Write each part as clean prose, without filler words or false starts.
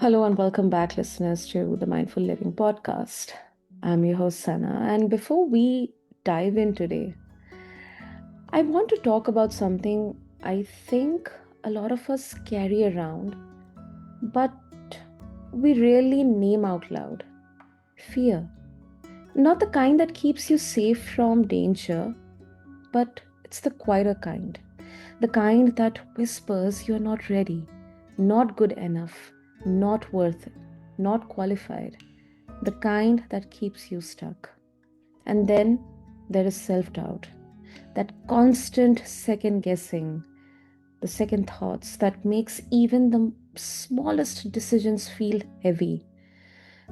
Hello and welcome back, listeners, to the Mindful Living podcast. I'm your host, Sana. And before we dive in today, I want to talk about something I think a lot of us carry around, but we rarely name out loud: fear. Not the kind that keeps you safe from danger, but it's the quieter kind. The kind that whispers you're not ready, not good enough, not worth it, not qualified. The kind that keeps you stuck. And then there is self doubt, that constant second guessing, the second thoughts that makes even the smallest decisions feel heavy.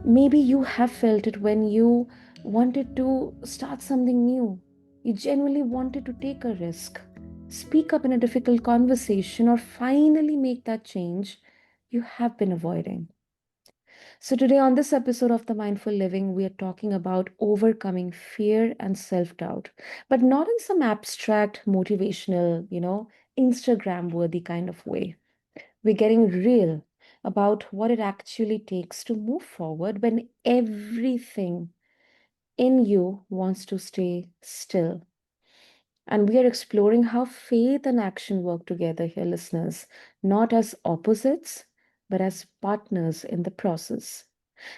Maybe you have felt it when you wanted to start something new. You genuinely wanted to take a risk, speak up in a difficult conversation, or finally make that change you have been avoiding. So, today on this episode of the Mindful Living, we are talking about overcoming fear and self doubt, but not in some abstract, motivational, Instagram worthy kind of way. We're getting real about what it actually takes to move forward when everything in you wants to stay still. And we are exploring how faith and action work together here, listeners, not as opposites, but as partners in the process.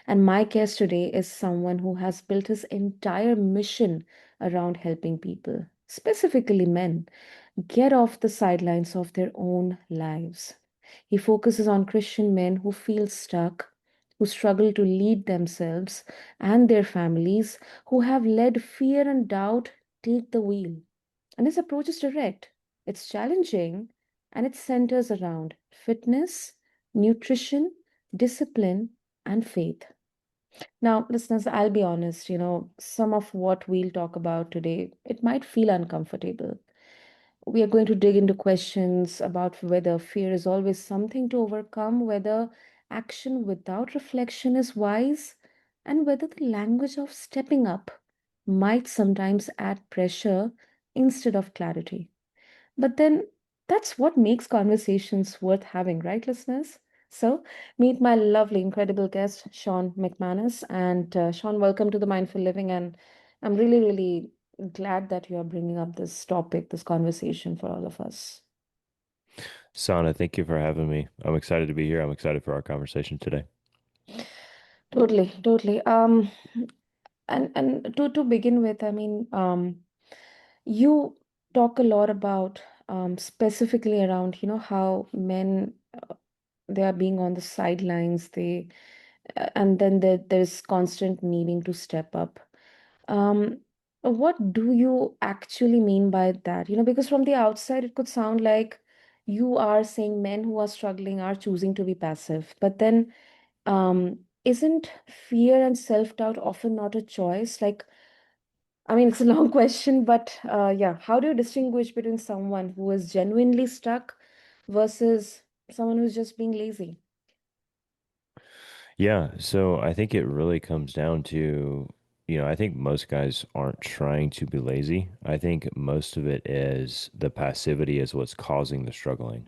And my guest today is someone who has built his entire mission around helping people, specifically men, get off the sidelines of their own lives. He focuses on Christian men who feel stuck, who struggle to lead themselves and their families, who have let fear and doubt take the wheel. And his approach is direct, it's challenging, and it centers around fitness, nutrition, discipline, and faith. Now, listeners, I'll be honest, some of what we'll talk about today, it might feel uncomfortable. We are going to dig into questions about whether fear is always something to overcome, whether action without reflection is wise, and whether the language of stepping up might sometimes add pressure instead of clarity. But then that's what makes conversations worth having, right, listeners? So, meet my lovely, incredible guest, Sean McManus. And Sean, welcome to the Mindful Living. And I'm really, really glad that you are bringing up this topic, this conversation for all of us. Sana, thank you for having me. I'm excited to be here. I'm excited for our conversation today. Totally, totally. And to begin with, I mean, you talk a lot about specifically around, how men they are being on the sidelines. And then there's constant needing to step up. Um, what do you actually mean by that? Because from the outside, it could sound like you are saying men who are struggling are choosing to be passive. But then, isn't fear and self-doubt often not a choice? Like, I mean, it's a long question, but yeah, how do you distinguish between someone who is genuinely stuck versus someone who's just being lazy? Yeah, so I think it really comes down to, I think most guys aren't trying to be lazy. I think most of it is the passivity is what's causing the struggling.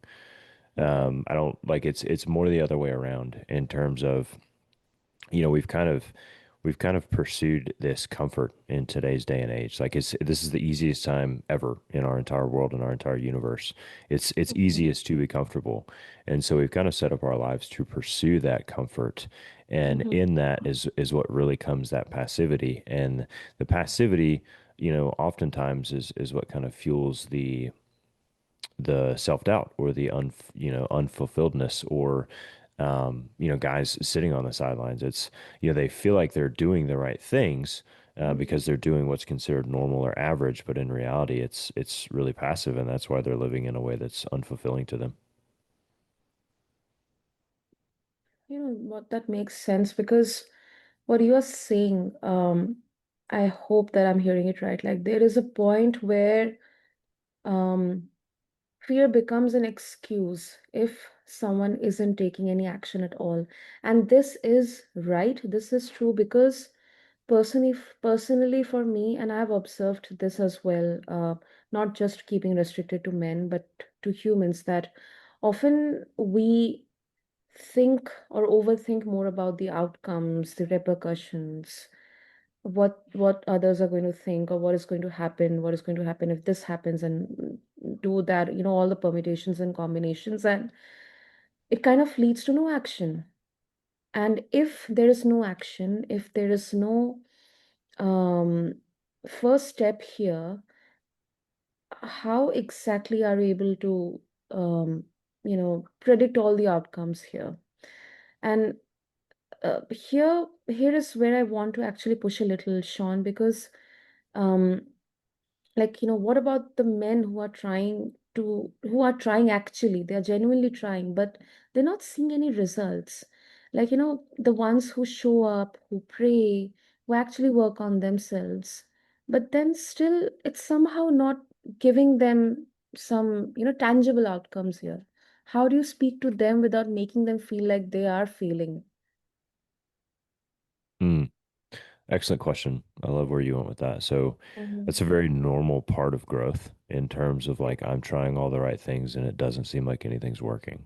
Okay. I don't like it's more the other way around in terms of we've kind of pursued this comfort in today's day and age. Like this is the easiest time ever in our entire world and our entire universe. It's Mhm. easiest to be comfortable. And so we've kind of set up our lives to pursue that comfort. And Mhm. in that is what really comes that passivity. And the passivity, oftentimes is what kind of fuels the self-doubt or the unfulfilledness or guys sitting on the sidelines. It's they feel like they're doing the right things Mhm. because they're doing what's considered normal or average, but in reality it's really passive, and that's why they're living in a way that's unfulfilling to them. You know what, that makes sense because what you're saying, I hope that I'm hearing it right. Like there is a point where um, fear becomes an excuse if someone isn't taking any action at all. And this is right. This is true because personally for me, and I've observed this as well, not just keeping restricted to men, but to humans, that often we think or overthink more about the outcomes, the repercussions, what others are going to think, or what is going to happen if this happens, and do that, all the permutations and combinations, and it kind of leads to no action. And if there is no action, if there is no um, first step here, how exactly are we able to predict all the outcomes here? And here is where I want to actually push a little, Sean, because um, what about the men who are trying, actually they are genuinely trying, but they're not seeing any results, the ones who show up, who pray, who actually work on themselves, but then still it's somehow not giving them some tangible outcomes here. How do you speak to them without making them feel like they are failing? Mm. Excellent question. I love where you went with that. So Mm-hmm. that's a very normal part of growth in terms of like I'm trying all the right things and it doesn't seem like anything's working.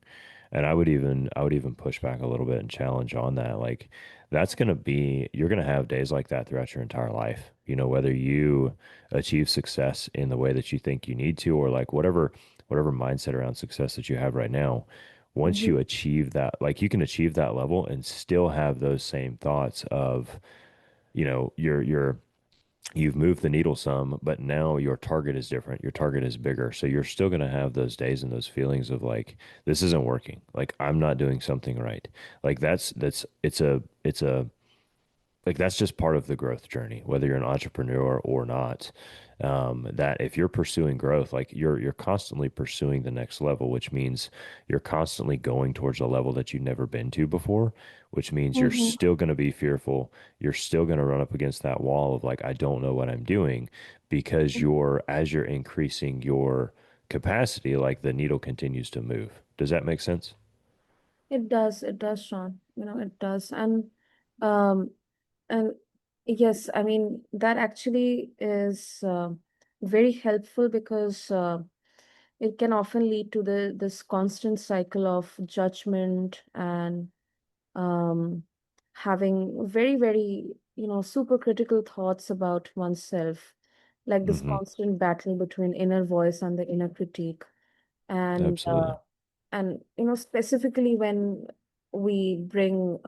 And I would even push back a little bit and challenge on that. Like that's going to be you're going to have days like that throughout your entire life. You know, whether you achieve success in the way that you think you need to or like whatever mindset around success that you have right now, once you achieve that, like you can achieve that level and still have those same thoughts of you've moved the needle some, but now your target is different. Your target is bigger. So you're still going to have those days and those feelings of like, this isn't working. Like I'm not doing something right. Like it's a like that's just part of the growth journey, whether you're an entrepreneur or not. That if you're pursuing growth, like you're constantly pursuing the next level, which means you're constantly going towards a level that you've never been to before, which means you're Mm-hmm. still going to be fearful. You're still going to run up against that wall of like, I don't know what I'm doing, because as you're increasing your capacity, like the needle continues to move. Does that make sense? It does, Sean. It does. Um, and yes, I mean, that actually is very helpful because it can often lead to this constant cycle of judgment and um, having very, very, super critical thoughts about oneself, like this Hmm. constant battle between inner voice and the inner critique. And Absolutely. specifically when we bring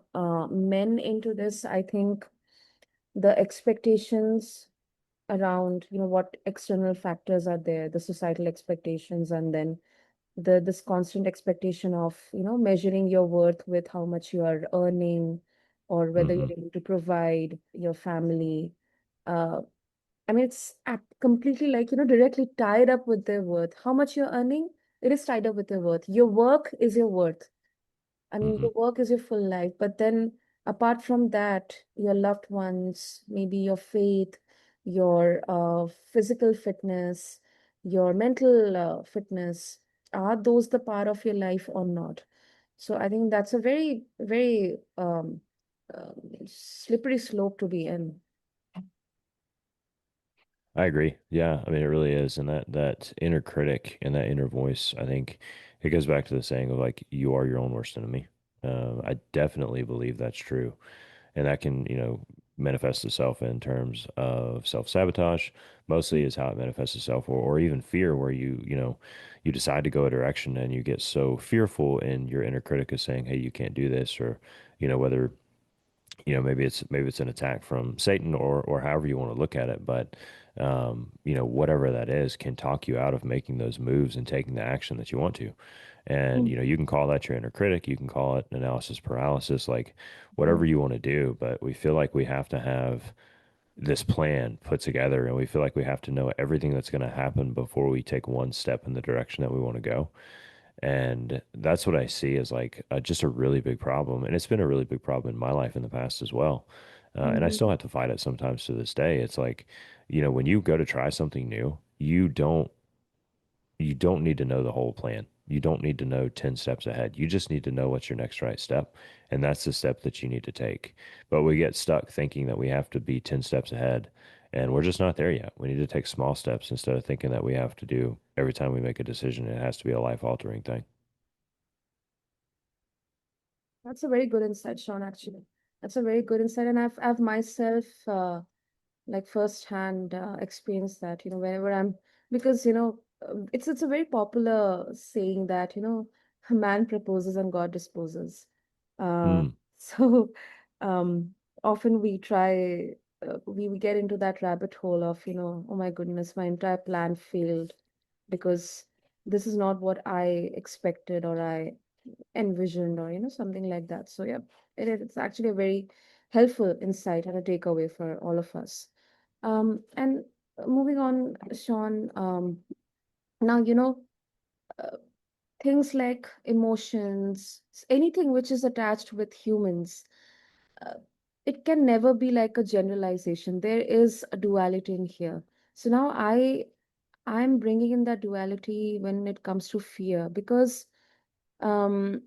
men into this, I think the expectations around what external factors are there, the societal expectations, and then this constant expectation of measuring your worth with how much you are earning, or whether Hmm. you're able to provide your family. uh, I mean, it's completely directly tied up with their worth. How much you're earning, it is tied up with your worth. Your work is your worth. I mean, Hmm. your work is your full life. But then, apart from that, your loved ones, maybe your faith, your physical fitness, your mental fitness, are those the part of your life or not? So I think that's a very, very slippery slope to be in. I agree. Yeah, I mean it really is, and that inner critic and that inner voice, I think it goes back to the saying of like you are your own worst enemy. I definitely believe that's true, and that can manifest itself in terms of self-sabotage. Mostly is how it manifests itself, or even fear, where you decide to go a direction and you get so fearful, and your inner critic is saying, "Hey, you can't do this," or whether maybe it's an attack from Satan or however you want to look at it, but whatever that is can talk you out of making those moves and taking the action that you want to. And you can call that your inner critic, you can call it analysis paralysis, like Mhm. whatever you want to do, but we feel like we have to have this plan put together and we feel like we have to know everything that's going to happen before we take one step in the direction that we want to go. And that's what I see as like just a really big problem. And it's been a really big problem in my life in the past as well. And I Mhm. still have to fight it sometimes to this day. It's like, when you go to try something new, you don't need to know the whole plan. You don't need to know 10 steps ahead. You just need to know what's your next right step. And that's the step that you need to take. But we get stuck thinking that we have to be 10 steps ahead. And we're just not there yet. We need to take small steps instead of thinking that we have to do every time we make a decision, it has to be a life altering thing. That's a very good insight, Sean, actually. That's a very good insight. And I've myself like firsthand experienced that, whenever I'm, because, it's a very popular saying that, man proposes and God disposes. Uh, Hmm. so um, often we try, we get into that rabbit hole of, oh my goodness, my entire plan failed because this is not what I expected or I envisioned, or something like that. So yeah, it's actually a very helpful insight and a takeaway for all of us. And moving on, Sean, now uh, things like emotions, anything which is attached with humans, uh, it can never be like a generalization. There is a duality in here. So now I'm bringing in that duality when it comes to fear, because um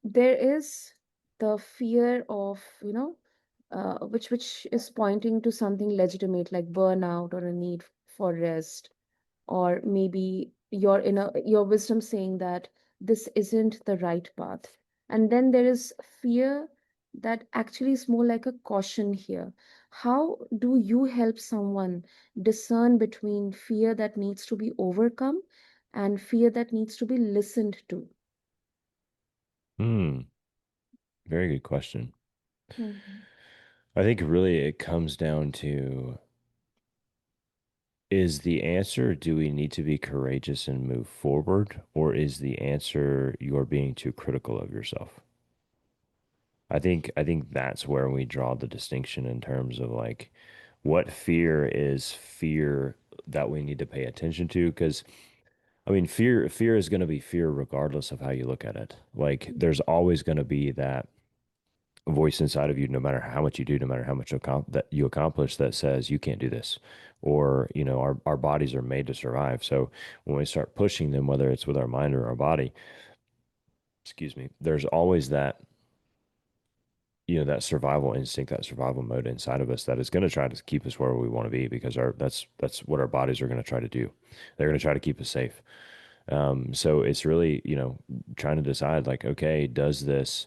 there is the fear of, which is pointing to something legitimate like burnout or a need for rest, or maybe your wisdom saying that this isn't the right path. And then there is fear that actually is more like a caution here. How do you help someone discern between fear that needs to be overcome and fear that needs to be listened to? Hmm. Very good question. Mhm. I think really it comes down to, is the answer, do we need to be courageous and move forward, or is the answer you're being too critical of yourself? I think that's where we draw the distinction in terms of like what fear is fear that we need to pay attention to, because I mean fear is going to be fear regardless of how you look at it. Like there's always going to be that voice inside of you, no matter how much you do, no matter how much that you accomplish, that says you can't do this, or our bodies are made to survive. So when we start pushing them, whether it's with our mind or our body, excuse me, there's always that that survival instinct, that survival mode inside of us that is going to try to keep us where we want to be, because our that's what our bodies are going to try to do. They're going to try to keep us safe. So it's really trying to decide like, okay, does this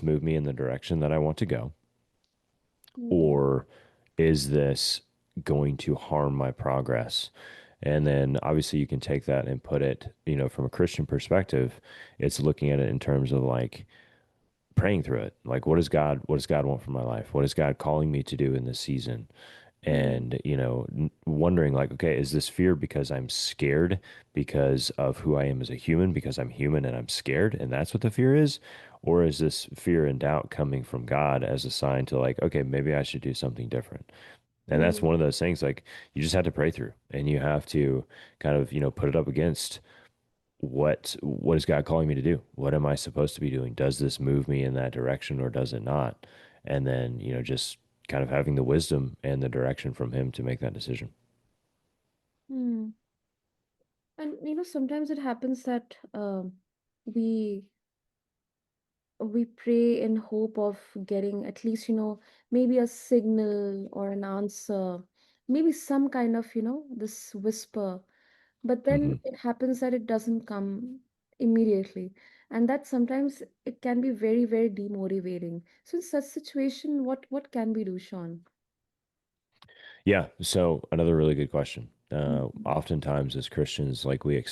move me in the direction that I want to go, Mm, or is this going to harm my progress? And then obviously you can take that and put it, from a Christian perspective, it's looking at it in terms of like praying through it. Like what does God want from my life? What is God calling me to do in this season? mm, And wondering like, okay, is this fear because I'm scared because of who I am as a human, because I'm human and I'm scared and that's what the fear is? Or is this fear and doubt coming from God as a sign to like, okay, maybe I should do something different? And that's mm, one of those things like you just have to pray through, and you have to kind of put it up against what is God calling me to do? What am I supposed to be doing? Does this move me in that direction or does it not? And then, just kind of having the wisdom and the direction from him to make that decision. mm. And sometimes it happens that we we pray in hope of getting at least, maybe a signal or an answer, maybe some kind of, this whisper. But then Hmm. it happens that it doesn't come immediately. And that sometimes it can be very, very demotivating. So in such situation, what can we do, Sean? Yeah. So another really good question. Mhm. Oftentimes as Christians, like we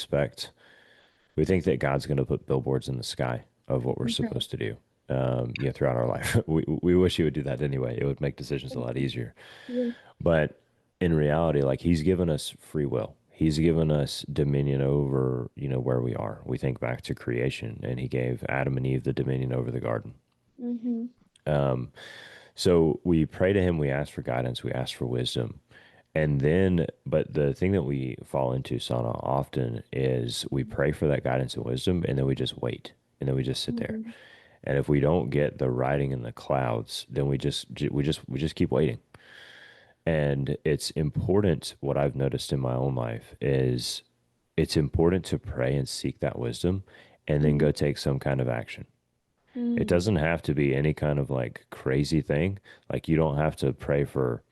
think that God's going to put billboards in the sky of what we're Right. supposed to do. Throughout our life, we wish He would do that anyway. It would make decisions a lot easier. Yeah. But in reality, like He's given us free will. He's given us dominion over, where we are. We think back to creation, and He gave Adam and Eve the dominion over the garden. Mm-hmm. So we pray to Him, we ask for guidance, we ask for wisdom. And then, but the thing that we fall into, Sana, often is we pray for that guidance and wisdom, and then we just wait, and then we just sit there. Mm-hmm. And if we don't get the writing in the clouds, then we just keep waiting. And it's important, what I've noticed in my own life is it's important to pray and seek that wisdom and then Mm-hmm. go take some kind of action. It doesn't have to be any kind of like crazy thing. Like you don't have to pray for,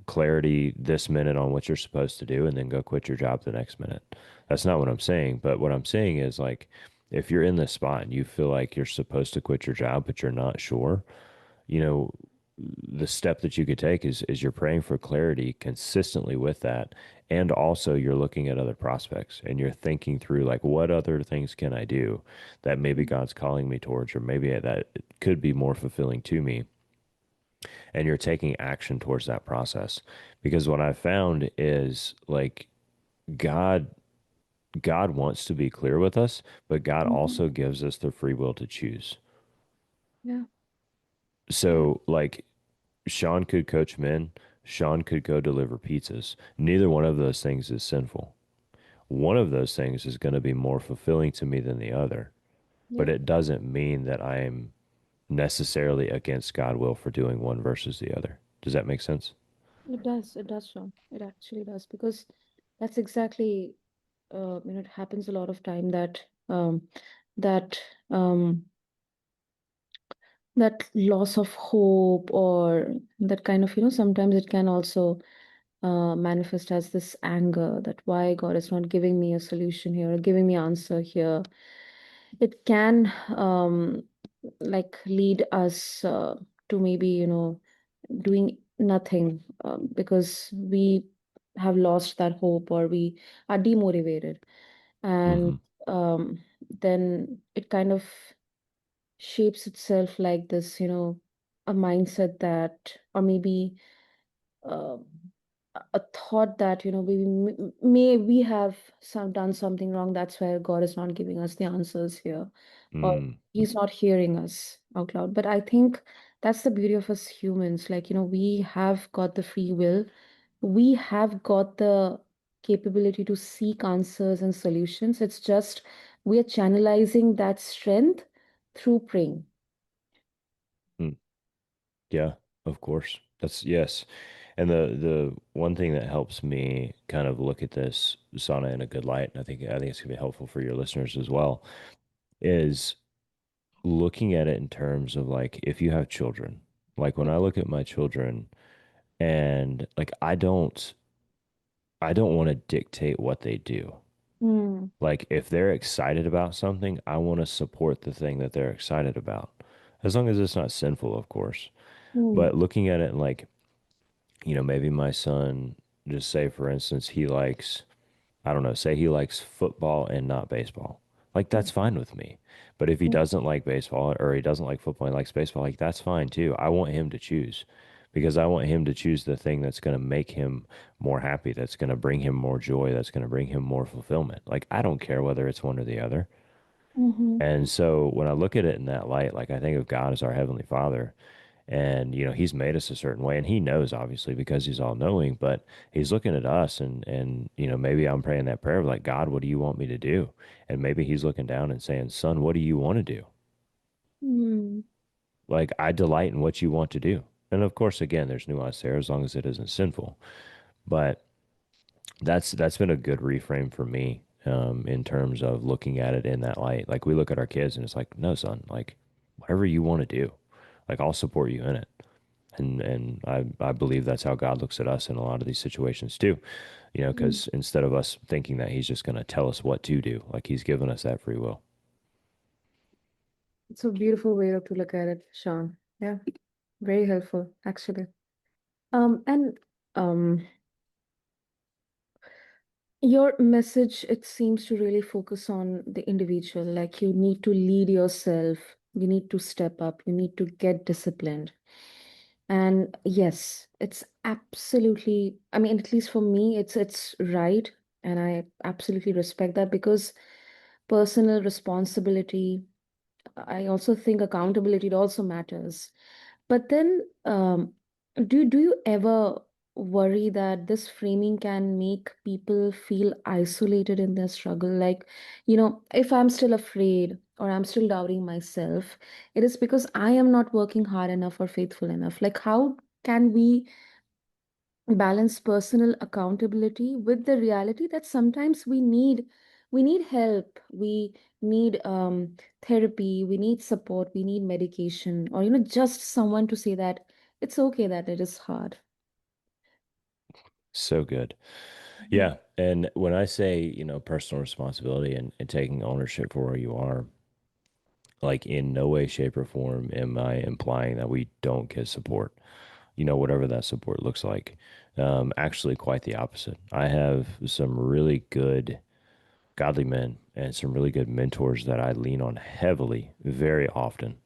clarity this minute on what you're supposed to do and then go quit your job the next minute. That's not what I'm saying. But what I'm saying is like if you're in this spot and you feel like you're supposed to quit your job, but you're not sure, you know, the step that you could take is you're praying for clarity consistently with that. And also you're looking at other prospects and you're thinking through like what other things can I do that maybe God's calling me towards, or maybe that could be more fulfilling to me. And you're taking action towards that process. Because what I found is like God God wants to be clear with us, but God Mhm. also gives us the free will to choose. Yeah, yeah. So like Sean could coach men, Sean could go deliver pizzas. Neither one of those things is sinful. One of those things is going to be more fulfilling to me than the other, but Yeah, it doesn't mean that I am necessarily against God will for doing one versus the other. Does that make sense? it does. It does, Sean. It actually does because that's exactly it happens a lot of time that that um that loss of hope or that kind of sometimes it can also manifest as this anger that why God is not giving me a solution here or giving me answer here. It can like lead us to maybe doing nothing because we have lost that hope or we are demotivated, and Mm-hmm. then it kind of shapes itself like this, a mindset that, or maybe uh, a thought that, may we have done something wrong. That's why God is not giving us the answers here, or Mm. He's not hearing us out loud. But I think that's the beauty of us humans. Like, we have got the free will, we have got the capability to seek answers and solutions. It's just we are channelizing that strength through praying. Mm. Yeah, of course. That's yes. And the one thing that helps me kind of look at this sauna in a good light, and I think it's gonna be helpful for your listeners as well, is looking at it in terms of like if you have children. Like when Yeah. I look at my children and like I don't want to dictate what they do. Mm, Like if they're excited about something, I want to support the thing that they're excited about. As long as it's not sinful, of course. mm, But looking at it like, maybe my son, just say for instance, he likes, I don't know, say he likes football and not baseball. Like that's fine with me. But if he mm, doesn't like baseball or he doesn't like football, he likes baseball, like that's fine too. I want him to choose because I want him to choose the thing that's going to make him more happy, that's going to bring him more joy, that's going to bring him more fulfillment. Like I don't care whether it's one or the other. mhm, And so when I look at it in that light, like I think of God as our heavenly Father, and he's made us a certain way, and he knows obviously because he's all knowing, but he's looking at us, and maybe I'm praying that prayer of like, God, what do you want me to do? And maybe he's looking down and saying, son, what do you want to do? mm. Like I delight in what you want to do. And of course, again, there's nuance there as long as it isn't sinful. But that's been a good reframe for me, in terms of looking at it in that light. Like we look at our kids and it's like, no, son, like whatever you want to do, like I'll support you in it. And I believe that's how God looks at us in a lot of these situations too. Mm. Because instead of us thinking that he's just going to tell us what to do, like he's given us that free will. It's a beautiful way to look at it, Sean. Yeah, very helpful, actually. And um, your message, it seems to really focus on the individual. Like you need to lead yourself, you need to step up, you need to get disciplined. And yes, it's absolutely, I mean, at least for me, it's right. And I absolutely respect that because personal responsibility, I also think accountability it also matters. But then, do you ever worry that this framing can make people feel isolated in their struggle? Like, if I'm still afraid or I'm still doubting myself, it is because I am not working hard enough or faithful enough. Like, how can we balance personal accountability with the reality that sometimes we need help, we need therapy, we need support, we need medication, or just someone to say that it's okay that it is hard. So good. Yeah. And when I say, personal responsibility and taking ownership for where you are, like in no way, shape, or form am I implying that we don't get support, whatever that support looks like. Actually, quite the opposite. I have some really good godly men and some really good mentors that I lean on heavily very often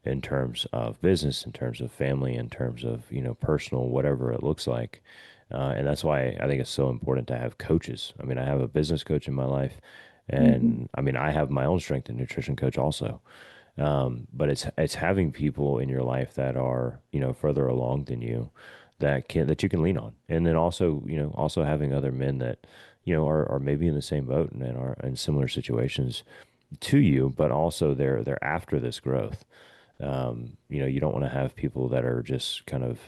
in terms of business, in terms of family, in terms of, personal, whatever it looks like. And that's why I think it's so important to have coaches. I mean, I have a business coach in my life, Mhm. and I mean, I have my own strength and nutrition coach also. But it's having people in your life that are, further along than you that you can lean on. And then also, also having other men that, are maybe in the same boat and are in similar situations to you, but also they're after this growth. You don't want to have people that are just kind of,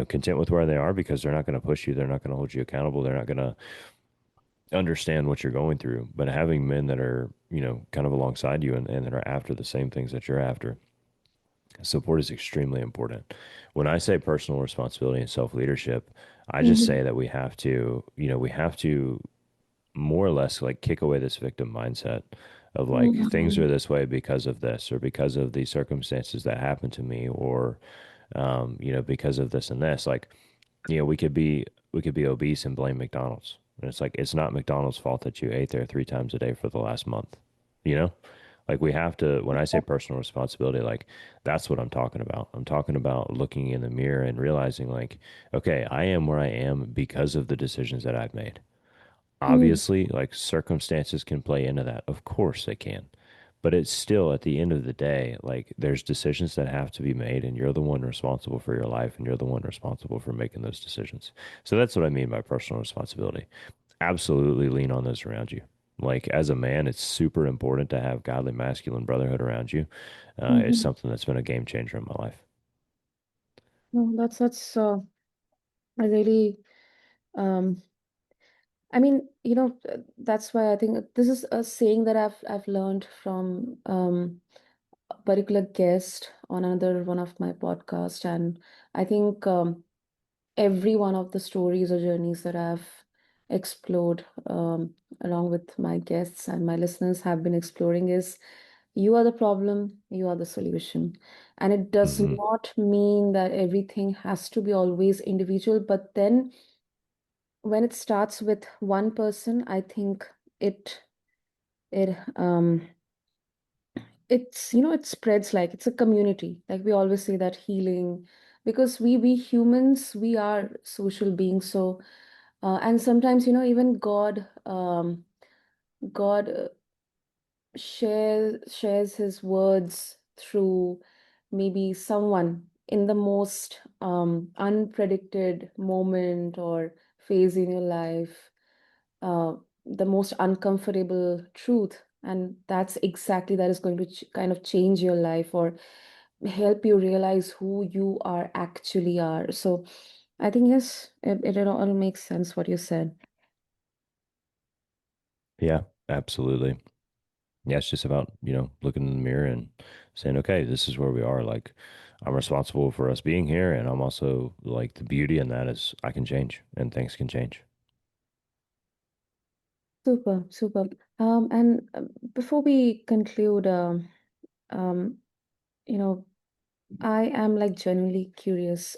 content with where they are because they're not going to push you, they're not going to hold you accountable, they're not going to understand what you're going through. But having men that are, kind of alongside you and that are after the same things that you're after, support is extremely important. When I say personal responsibility and self leadership, I just Mhm. say that we have to more or less like kick away this victim mindset of like things are Mhm. this way because of this or because of the circumstances that happened to me or because of this and this. Like, we could be obese and blame McDonald's. And it's like it's not McDonald's fault that you ate there 3 times a day for the last month. You know? Like we have to when I say personal responsibility, like that's what I'm talking about. I'm talking about looking in the mirror and realizing like, okay, I am where I am because of the decisions that I've made. Mhm. Obviously, like circumstances can play into that. Of course they can. But it's still at the end of the day, like there's decisions that have to be made, and you're the one responsible for your life, and you're the one responsible for making those decisions. So that's what I mean by personal responsibility. Absolutely lean on those around you. Like as a man, it's super important to have godly masculine brotherhood around you. It's Mhm. something that's been a game changer in my life. No, that's a really um I mean, that's why I think this is a saying that I've learned from a particular guest on another one of my podcasts, and I think every one of the stories or journeys that I've explored along with my guests and my listeners have been exploring is you are the problem, you are the solution. And it does Hmm. not mean that everything has to be always individual, but then when it starts with one person, I think it it it spreads like it's a community. Like we always say that healing, because we humans, we are social beings. So and sometimes even God shares his words through maybe someone in the most unpredicted moment or phase in your life, uh, the most uncomfortable truth, and that is going to kind of change your life or help you realize who you are actually are. So I think yes, it all makes sense what you said. Yeah, absolutely. Yeah, it's just about, looking in the mirror and saying, okay, this is where we are. Like, I'm responsible for us being here. And I'm also like the beauty in that is I can change and things can change. Super, super. And before we conclude, um, you know, I am like genuinely curious,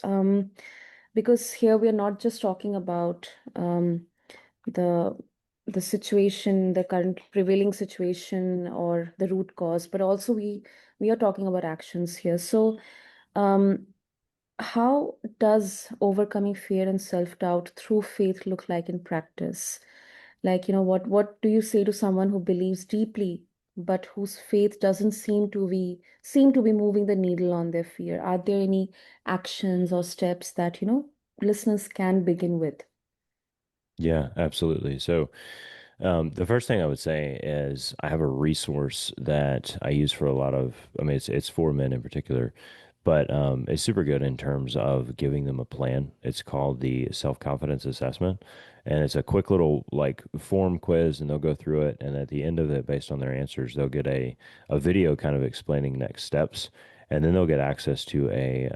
because here we are not just talking about the the situation, the current prevailing situation, or the root cause, but also we are talking about actions here. So, um, how does overcoming fear and self-doubt through faith look like in practice? Like, what do you say to someone who believes deeply, but whose faith doesn't seem to be moving the needle on their fear? Are there any actions or steps that, listeners can begin with? Yeah, absolutely. So, the first thing I would say is I have a resource that I use for a lot of, I mean, it's for men in particular, but it's super good in terms of giving them a plan. It's called the self-confidence assessment, and it's a quick little like form quiz, and they'll go through it, and at the end of it, based on their answers, they'll get a video kind of explaining next steps, and then they'll get access to a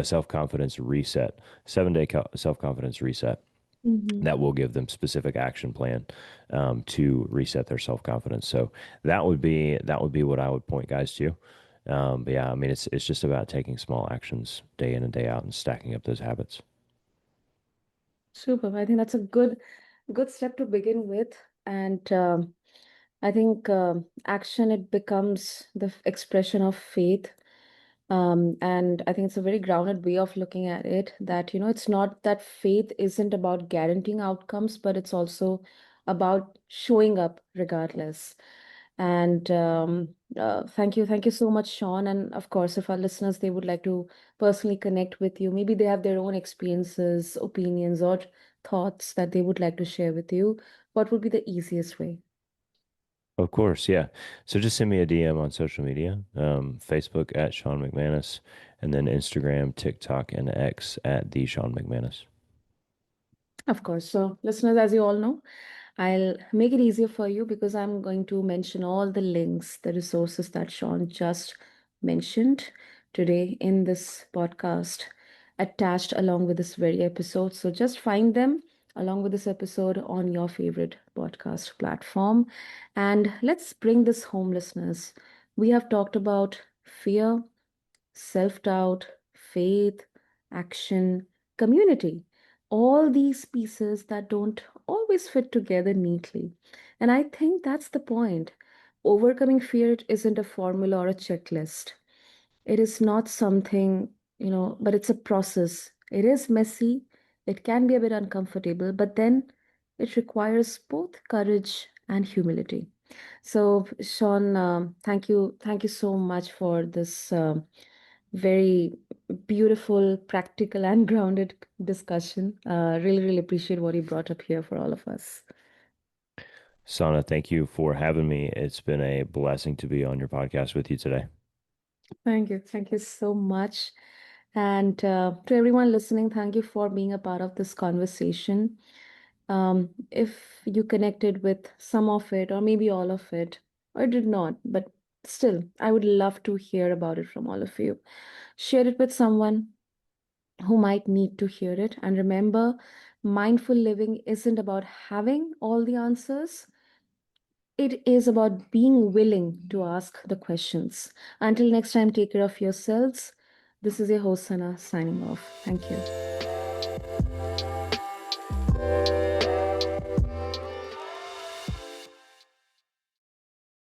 self-confidence reset, 7-day self-confidence reset. Mhm. that will give them specific action plan to reset their self confidence. So that would be what I would point guys to. But yeah, I mean, it's just about taking small actions day in and day out and stacking up those habits. Super. I think that's a good step to begin with. And I think action, it becomes the expression of faith. And I think it's a very grounded way of looking at it, that, it's not that faith isn't about guaranteeing outcomes, but it's also about showing up regardless. And thank you so much, Sean. And of course, if our listeners, they would like to personally connect with you, maybe they have their own experiences, opinions, or thoughts that they would like to share with you, what would be the easiest way? Of course, yeah. So just send me a DM on social media, Facebook at Sean McManus, and then Instagram, TikTok, and X at the Sean McManus. Of course. So, listeners, as you all know, I'll make it easier for you because I'm going to mention all the links, the resources that Sean just mentioned today in this podcast, attached along with this very episode. So just find them along with this episode on your favorite podcast platform. And let's bring this home, listeners. We have talked about fear, self doubt, faith, action, community. All these pieces that don't always fit together neatly. And I think that's the point. Overcoming fear isn't a formula or a checklist. It is not something, but it's a process. It is messy. It can be a bit uncomfortable, but then it requires both courage and humility. So, Sean, thank you so much for this very beautiful, practical, and grounded discussion. Really appreciate what you brought up here for all of us. Sana, thank you for having me. It's been a blessing to be on your podcast with you today. Thank you so much. And to everyone listening, thank you for being a part of this conversation. If you connected with some of it, or maybe all of it, or did not, but still, I would love to hear about it from all of you. Share it with someone who might need to hear it. And remember, mindful living isn't about having all the answers. It is about being willing to ask the questions. Until next time, take care of yourselves. This is your host, Sana, signing off. Thank you.